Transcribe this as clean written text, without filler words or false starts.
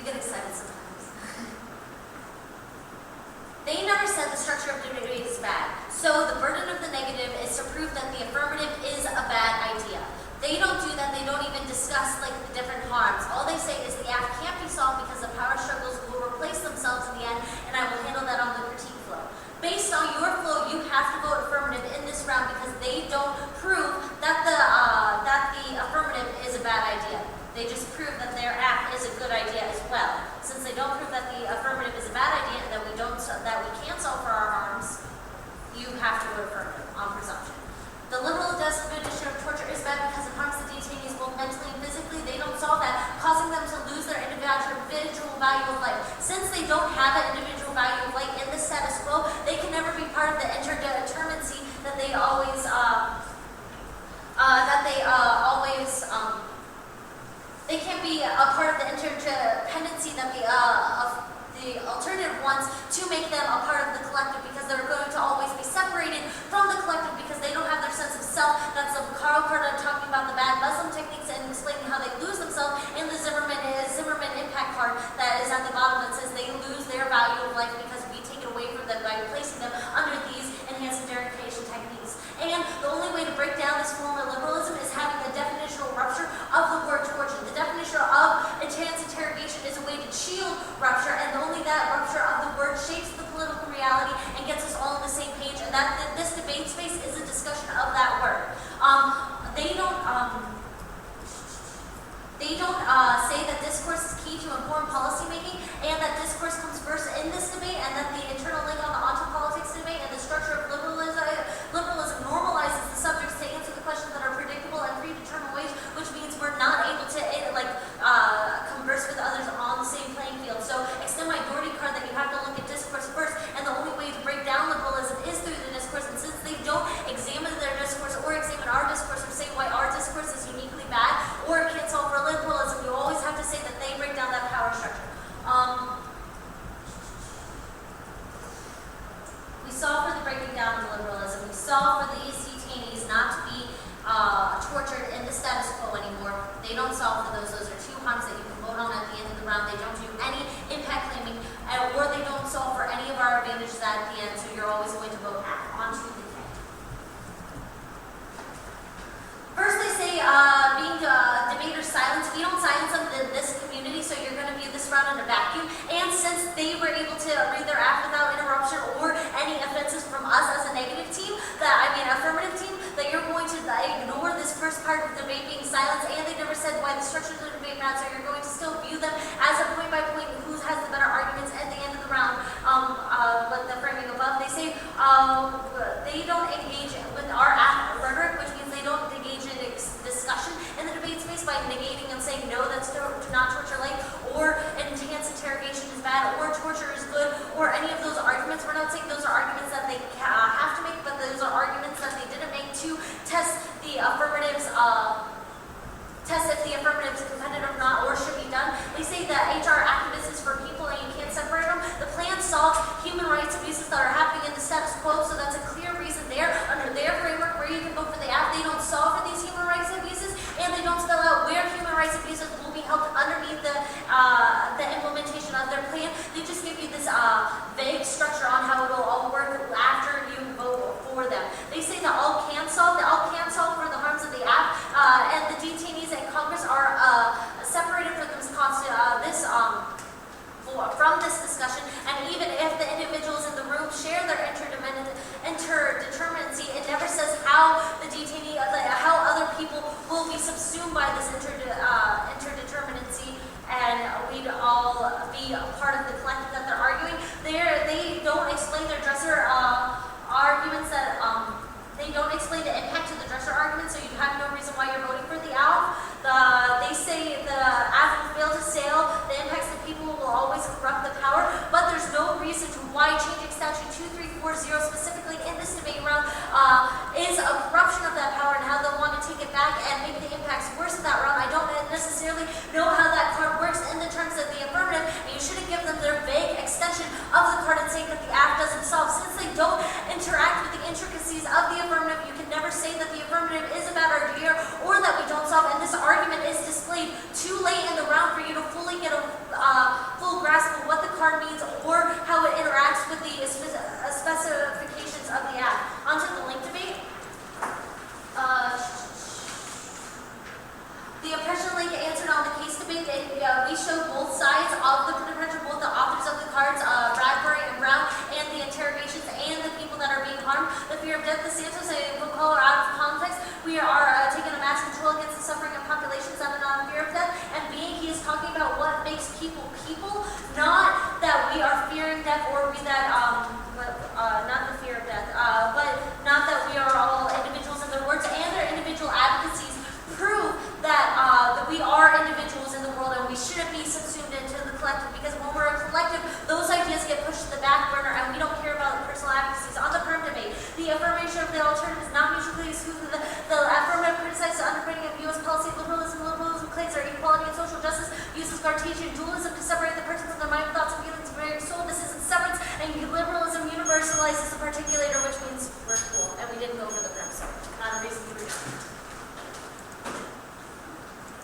get excited sometimes. They never said the structure of debate is bad. So the burden of the negative is to prove that the affirmative is a bad idea. They don't do that. They don't even discuss like the different harms. All they say is the act can't be solved because the power struggles will replace themselves in the end, and I will handle that on the critique flow. Based on your flow, you have to vote affirmative in this round because they don't prove that the affirmative is a bad idea. They just prove that their act is a good idea as well. Since they don't prove that the affirmative is a bad idea and that we can't solve for our harms, you have to vote affirmative on presumption. The liberal definition of torture is bad because it harms the detainees both mentally and physically. They don't solve that, causing them to lose their individual value of life. Since they don't have an individual value of life in the status quo, they can never be part of the interdeterminacy that they always they can't be a part of the interdependency that the alternative wants to make them a part of the collective, because they're going to always be separated from the collective because they don't have their sense of self. That's the Carroll card talking about the bad Muslim techniques and explaining how they lose themselves, and the Zimmerman impact card that is at the bottom that says they lose their value of life because we take it away from them by placing them under these enhanced interrogation techniques. And the only way to break down this form of liberalism is having a definitional rupture of the word torture. The definition of intense interrogation is a way to shield rupture, and only that rupture of the word shapes the political reality and gets us all on the same page, and that this debate space is a discussion of that word. They don't say that discourse is key to informed policymaking, and that discourse comes first in this debate, and that the internal link on the onto-politics debate and the structure of liberalism normalizes the subjects to answer the questions that are predictable and predetermined ways, which means we're not able to converse with others on the same playing field. So extend minority card that you have to look at discourse first, and the only way to break down liberalism is through the discourse, and since they don't examine their discourse or examine our discourse or say why our discourse is uniquely bad or can't solve for liberalism, you always have to say that they break down that power structure. We solve for the breaking down of liberalism. We solve for these detainees not to be tortured in the status quo anymore. They don't solve for those. Those are two harms that you can vote on at the end of the round. They don't do any impact claiming, or they don't solve for any of our advantages at the end, so you're always going to vote onto the K. First they say being debaters silence. We don't silence them in this community, so you're going to view this round in a vacuum. And since they were able to read their act without interruption or any offenses from us as a negative team, affirmative team, that you're going to ignore this first part of the debate being silence, and they never said why the structure of the debate matters, so you're going to still view them as a point by point who has the better arguments at the end of the round. With the framing above, they say they don't engage with our rhetoric, which means they don't engage in discussion in the debate space by negating and saying no, that's not torture like, or enhanced interrogation is bad, or torture is good, or any of those arguments. We're not saying those are arguments that they have to make, but those are arguments that they didn't make to test the affirmatives, test if the affirmative is competitive or not, or should be done. They say that HR activists is for people and you can't separate them. The plan solves human rights abuses that are happening in the status quo, so that's a clear reason there, under their framework, where you can vote for the app. They don't solve for these human rights abuses, and they don't spell out where human rights abuses will be helped underneath the implementation of their plan. They just give you this vague structure on how it will all work after you vote for them. They say that all can solve for the harms of the app, and the detainees in Congress are separated from from this discussion, and even if the individuals in the room share their interdeterminacy, it never says how the detainee, how other people will be subsumed by this interdeterminacy, and we'd all be a part of the collective that they're arguing. They don't explain their dresser arguments that they don't explain the impact of the dresser argument, so you have no reason why you're voting for the ALF. They say the ALF will fail to sail, the impacts to people will always corrupt the power, but there's no reason to why changing statute 2340 specifically in this debate round is a corruption of that power and how they'll want to take it back and make the impacts worse in that round. I don't necessarily know how that card works in the terms of the affirmative, and you shouldn't give them their vague extension of the card and saying that the ALF doesn't solve. Since they don't interact with the intricacies of the affirmative, you can never say that the affirmative is a bad idea or that we don't solve, and this argument is displayed too late in the round for you to fully get a grasp of what the card means or how it interacts with the specifications of the act. Onto the link debate. The oppression link answered on the case debate. We showed both sides of the oppression, both the authors of the cards, Bradbury and Brown, and the interrogations, and the people that are being harmed. The fear of death, the Santos, and Bukal are out of context. We are taking a mass control against the suffering of populations that are not in fear of death. And he is talking about what makes people people, not that we are fearing death or we that, not the fear of death, but not that we are all individuals in their words and their individual advocacies prove that we are individuals in the world and we shouldn't be subsumed into the collective, because when we're a collective, those ideas get pushed to the back burner and we don't care about personal advocacies. On the perm debate, the affirmation of the alternative is not mutually exclusive. The affirmative criticizes the underpinning of U.S. policy liberalism. Liberalism claims our equality and social justice, uses Cartesian dualism to separate the person from their mind